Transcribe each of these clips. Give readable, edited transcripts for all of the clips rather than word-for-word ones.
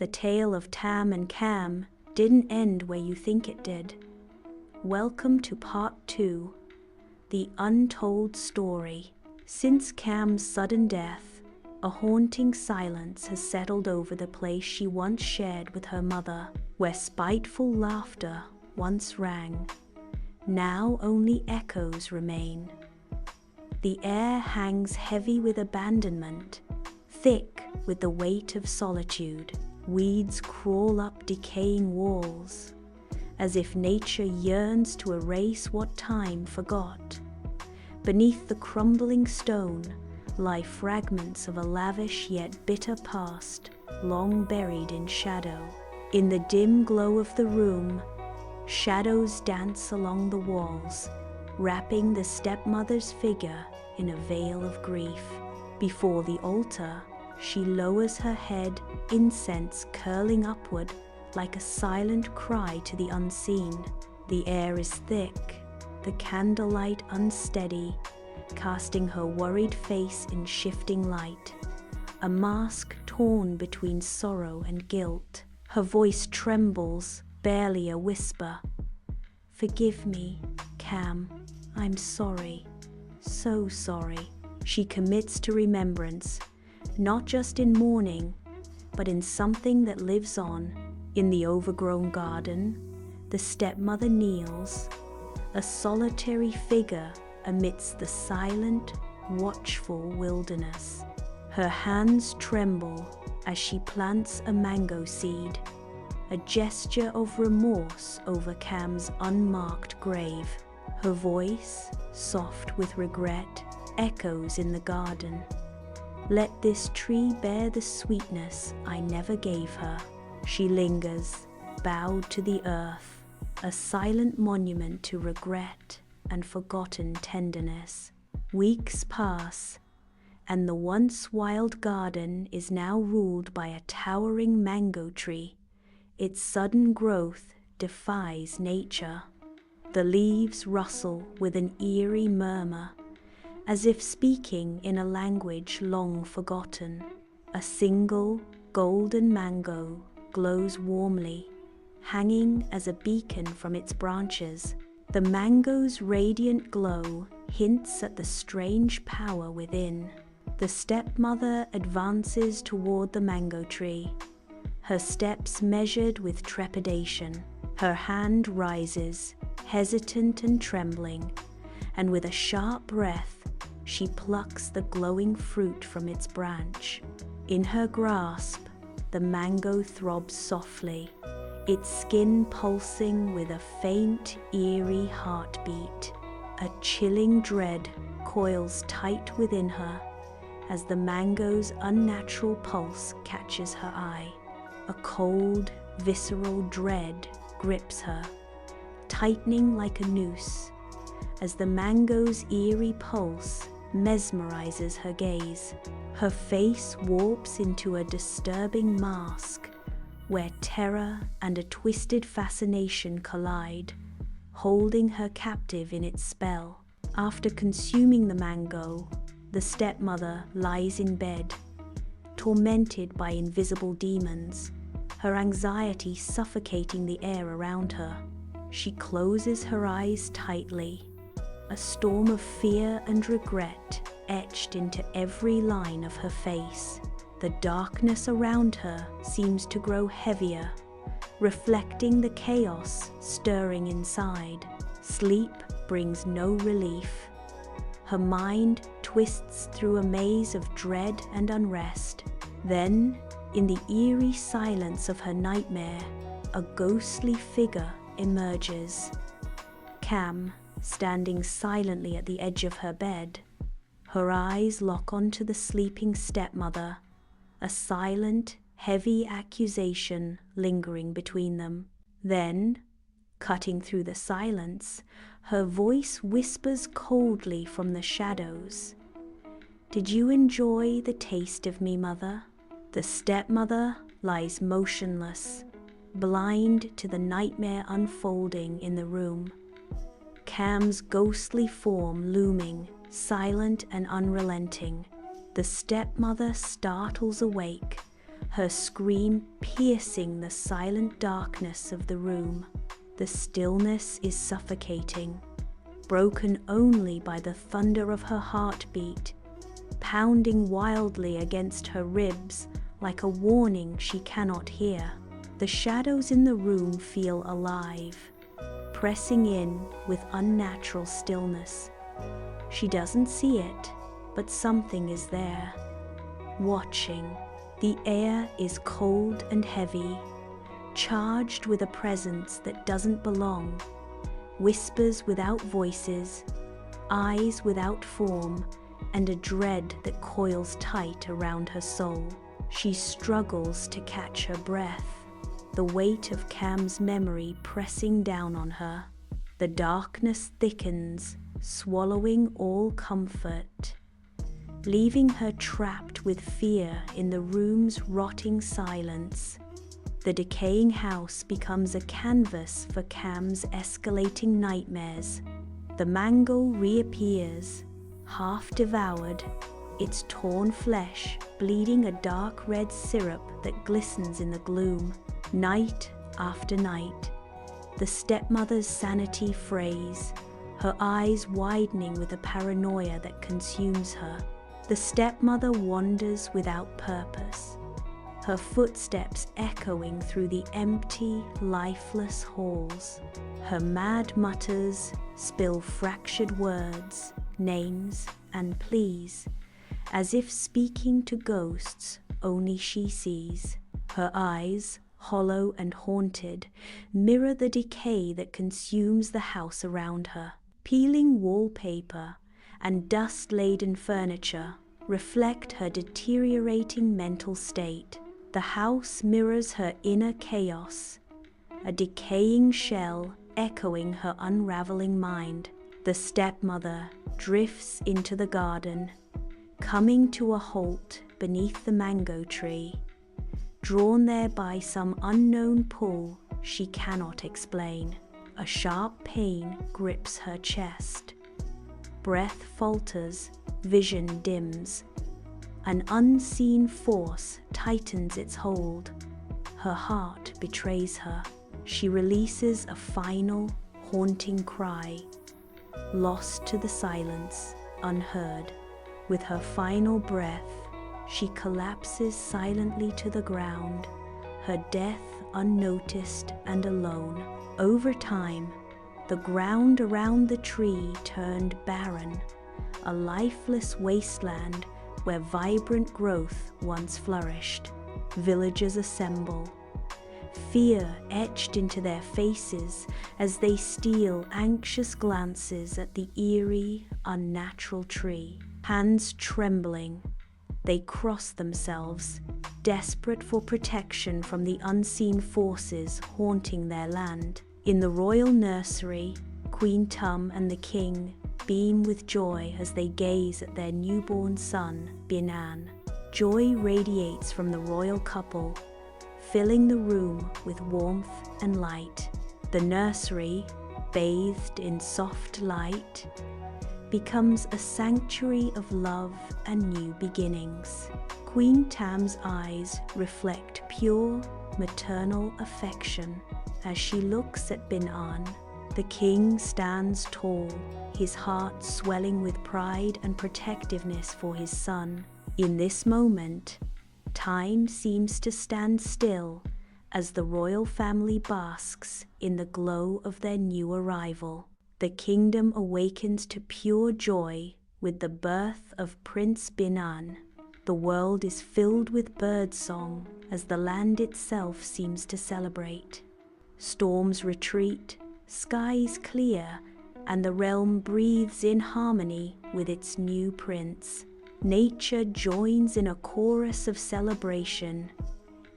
The tale of Tam and Cam didn't end where you think it did. Welcome to part 2, the untold story. Since Cam's sudden death, a haunting silence has settled over the place she once shared with her mother, where spiteful laughter once rang. Now only echoes remain. The air hangs heavy with abandonment, thick with the weight of solitude. Weeds crawl up decaying walls, as if nature yearns to erase what time forgot. Beneath the crumbling stone lie fragments of a lavish yet bitter past, long buried in shadow. In the dim glow of the room, shadows dance along the walls, wrapping the stepmother's figure in a veil of grief. Before the altar, she lowers her head, incense curling upward like a silent cry to the unseen. The air is thick, the candlelight unsteady, casting her worried face in shifting light, a mask torn between sorrow and guilt. Her voice trembles, barely a whisper. "Forgive me, Cam. I'm sorry. So sorry." She commits to remembrance, not just in mourning, but in something that lives on. In the overgrown garden, the stepmother kneels, a solitary figure amidst the silent, watchful wilderness. Her hands tremble as she plants a mango seed, a gesture of remorse over Cam's unmarked grave. Her voice, soft with regret, echoes in the garden. "Let this tree bear the sweetness I never gave her." She lingers, bowed to the earth, a silent monument to regret and forgotten tenderness. Weeks pass, and the once wild garden is now ruled by a towering mango tree. Its sudden growth defies nature. The leaves rustle with an eerie murmur, as if speaking in a language long forgotten. A single golden mango glows warmly, hanging as a beacon from its branches. The mango's radiant glow hints at the strange power within. The stepmother advances toward the mango tree, her steps measured with trepidation. Her hand rises, hesitant and trembling, and with a sharp breath, she plucks the glowing fruit from its branch. In her grasp, the mango throbs softly, its skin pulsing with a faint, eerie heartbeat. A chilling dread coils tight within her as the mango's unnatural pulse catches her eye. A cold, visceral dread grips her, tightening like a noose, as the mango's eerie pulse mesmerizes her gaze. Her face warps into a disturbing mask, where terror and a twisted fascination collide, holding her captive in its spell. After consuming the mango, the stepmother lies in bed, tormented by invisible demons, her anxiety suffocating the air around her. She closes her eyes tightly, a storm of fear and regret etched into every line of her face. The darkness around her seems to grow heavier, reflecting the chaos stirring inside. Sleep brings no relief. Her mind twists through a maze of dread and unrest. Then, in the eerie silence of her nightmare, a ghostly figure emerges. Cam, standing silently at the edge of her bed. Her eyes lock onto the sleeping stepmother, a silent, heavy accusation lingering between them. Then, cutting through the silence, her voice whispers coldly from the shadows. "Did you enjoy the taste of me, mother?" The stepmother lies motionless, blind to the nightmare unfolding in the room. Cam's ghostly form looming, silent and unrelenting. The stepmother startles awake, her scream piercing the silent darkness of the room. The stillness is suffocating, broken only by the thunder of her heartbeat, pounding wildly against her ribs like a warning she cannot hear. The shadows in the room feel alive, pressing in with unnatural stillness. She doesn't see it, but something is there, watching. The air is cold and heavy, charged with a presence that doesn't belong, whispers without voices, eyes without form, and a dread that coils tight around her soul. She struggles to catch her breath, the weight of Cam's memory pressing down on her. The darkness thickens, swallowing all comfort, leaving her trapped with fear in the room's rotting silence. The decaying house becomes a canvas for Cam's escalating nightmares. The mango reappears, half devoured, its torn flesh bleeding a dark red syrup that glistens in the gloom. Night after night, the stepmother's sanity frays, her eyes widening with a paranoia that consumes her. The stepmother wanders without purpose, her footsteps echoing through the empty, lifeless halls. Her mad mutters spill fractured words, names, and pleas, as if speaking to ghosts only she sees. Her eyes, hollow and haunted, mirror the decay that consumes the house around her. Peeling wallpaper and dust-laden furniture reflect her deteriorating mental state. The house mirrors her inner chaos, a decaying shell echoing her unraveling mind. The stepmother drifts into the garden, coming to a halt beneath the mango tree, drawn there by some unknown pull she cannot explain. A sharp pain grips her chest. Breath falters, vision dims. An unseen force tightens its hold. Her heart betrays her. She releases a final, haunting cry, lost to the silence, unheard. With her final breath, she collapses silently to the ground, her death unnoticed and alone. Over time, the ground around the tree turned barren, a lifeless wasteland where vibrant growth once flourished. Villagers assemble, fear etched into their faces as they steal anxious glances at the eerie, unnatural tree. Hands trembling, they cross themselves, desperate for protection from the unseen forces haunting their land. In the royal nursery, Queen Tấm and the king beam with joy as they gaze at their newborn son, Binan. Joy radiates from the royal couple, filling the room with warmth and light. The nursery, bathed in soft light, becomes a sanctuary of love and new beginnings. Queen Tăm's eyes reflect pure, maternal affection as she looks at Binan. The king stands tall, his heart swelling with pride and protectiveness for his son. In this moment, time seems to stand still as the royal family basks in the glow of their new arrival. The kingdom awakens to pure joy with the birth of Prince Binan. The world is filled with birdsong as the land itself seems to celebrate. Storms retreat, skies clear, and the realm breathes in harmony with its new prince. Nature joins in a chorus of celebration,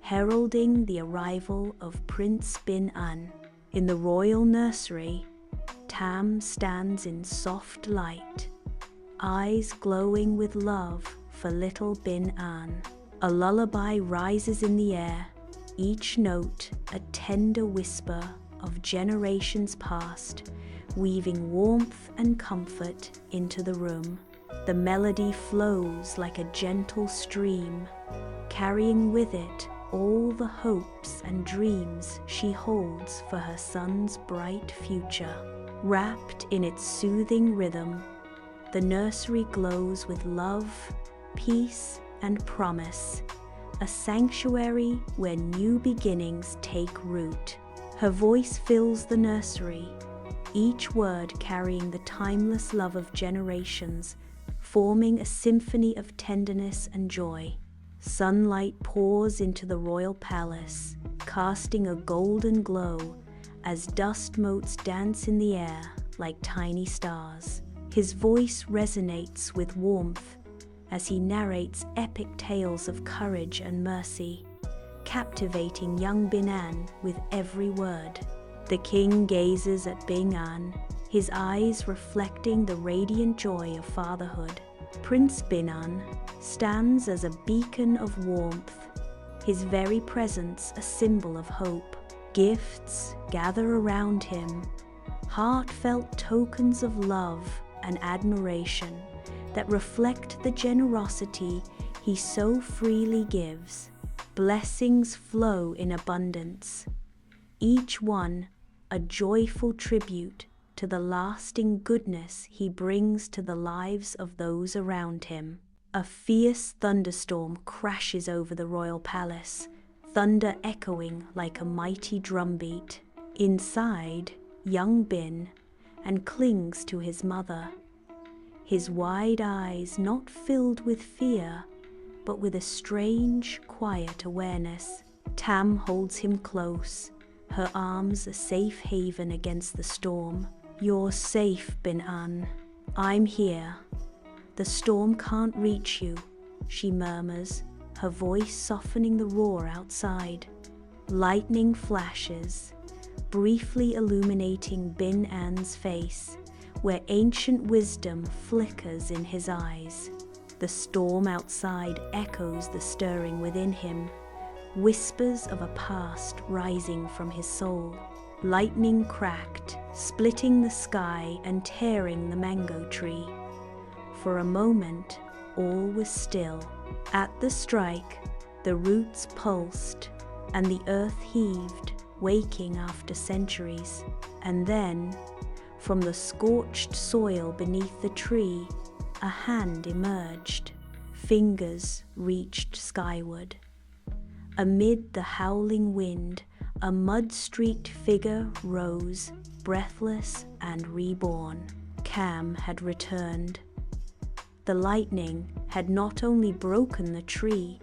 heralding the arrival of Prince Binan. In the royal nursery, Tăm stands in soft light, eyes glowing with love for little Binan. A lullaby rises in the air, each note a tender whisper of generations past, weaving warmth and comfort into the room. The melody flows like a gentle stream, carrying with it all the hopes and dreams she holds for her son's bright future. Wrapped in its soothing rhythm, the nursery glows with love, peace, and promise, a sanctuary where new beginnings take root. Her voice fills the nursery, each word carrying the timeless love of generations, forming a symphony of tenderness and joy. Sunlight pours into the royal palace, casting a golden glow as dust motes dance in the air like tiny stars. His voice resonates with warmth as he narrates epic tales of courage and mercy, captivating young Bin-an with every word. The king gazes at Bin-an, his eyes reflecting the radiant joy of fatherhood. Prince Bin-an stands as a beacon of warmth, his very presence a symbol of hope. Gifts gather around him, heartfelt tokens of love and admiration that reflect the generosity he so freely gives. Blessings flow in abundance, each one a joyful tribute to the lasting goodness he brings to the lives of those around him. A fierce thunderstorm crashes over the royal palace, thunder echoing like a mighty drumbeat. Inside, young Bin and clings to his mother, his wide eyes not filled with fear, but with a strange, quiet awareness. Tam holds him close, her arms a safe haven against the storm. "You're safe, Bin-an. I'm here. The storm can't reach you," she murmurs, her voice softening the roar outside. Lightning flashes, briefly illuminating Bin-an's face, where ancient wisdom flickers in his eyes. The storm outside echoes the stirring within him, whispers of a past rising from his soul. Lightning cracked, splitting the sky and tearing the mango tree. For a moment, all was still. At the strike, the roots pulsed, and the earth heaved, waking after centuries. And then, from the scorched soil beneath the tree, a hand emerged. Fingers reached skyward. Amid the howling wind, a mud-streaked figure rose, breathless and reborn. Cam had returned. The lightning had not only broken the tree,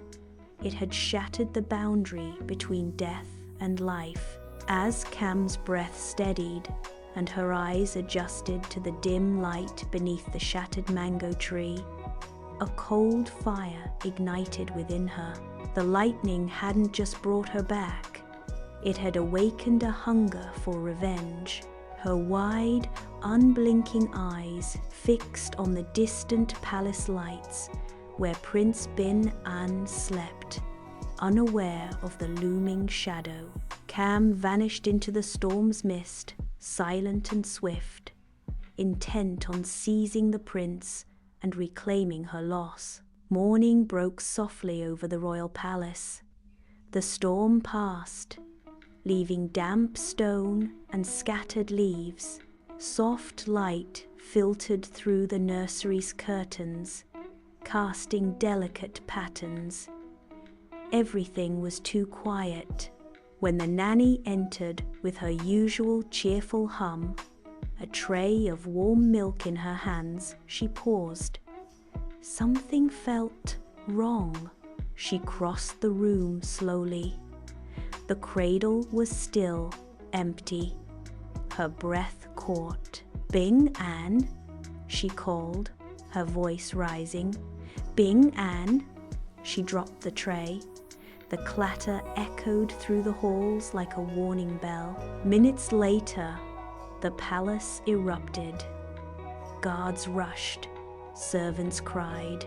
it had shattered the boundary between death and life. As Cam's breath steadied and her eyes adjusted to the dim light beneath the shattered mango tree, a cold fire ignited within her. The lightning hadn't just brought her back, it had awakened a hunger for revenge. Her wide, unblinking eyes fixed on the distant palace lights where Prince Bin-an slept, unaware of the looming shadow. Cam vanished into the storm's mist, silent and swift, intent on seizing the prince and reclaiming her loss. Morning broke softly over the royal palace. The storm passed, leaving damp stone and scattered leaves. Soft light filtered through the nursery's curtains, casting delicate patterns. Everything was too quiet. When the nanny entered with her usual cheerful hum, a tray of warm milk in her hands, she paused. Something felt wrong. She crossed the room slowly. The cradle was still, empty. Her breath caught. "Bin-an," she called, her voice rising. "Bin-an." She dropped the tray. The clatter echoed through the halls like a warning bell. Minutes later, the palace erupted. Guards rushed, servants cried,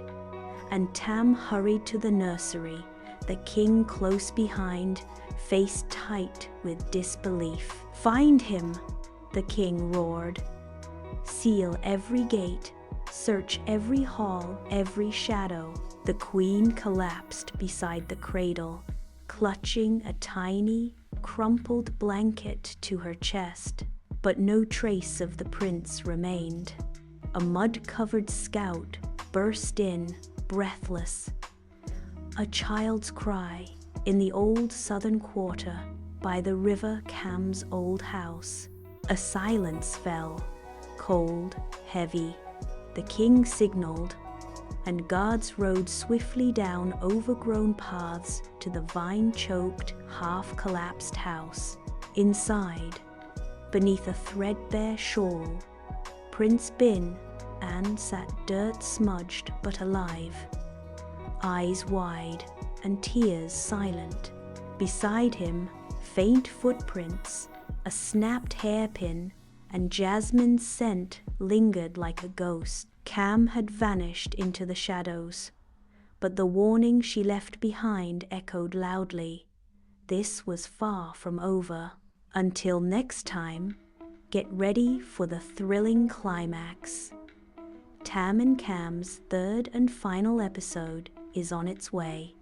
and Tam hurried to the nursery, the king close behind, face tight with disbelief. "Find him," the king roared. "Seal every gate Search every hall, every shadow. The queen collapsed beside the cradle, clutching a tiny, crumpled blanket to her chest. But no trace of the prince remained. A mud-covered scout burst in, breathless. A child's cry in the old southern quarter by the river Cam's old house. A silence fell, cold, heavy. The king signaled, and guards rode swiftly down overgrown paths to the vine-choked, half-collapsed house. Inside, beneath a threadbare shawl, Prince Bin An sat dirt-smudged but alive, eyes wide and tears silent. Beside him, faint footprints, a snapped hairpin, and Jasmine's scent lingered like a ghost. Cam had vanished into the shadows, but the warning she left behind echoed loudly. This was far from over. Until next time, get ready for the thrilling climax. Tam and Cam's third and final episode is on its way.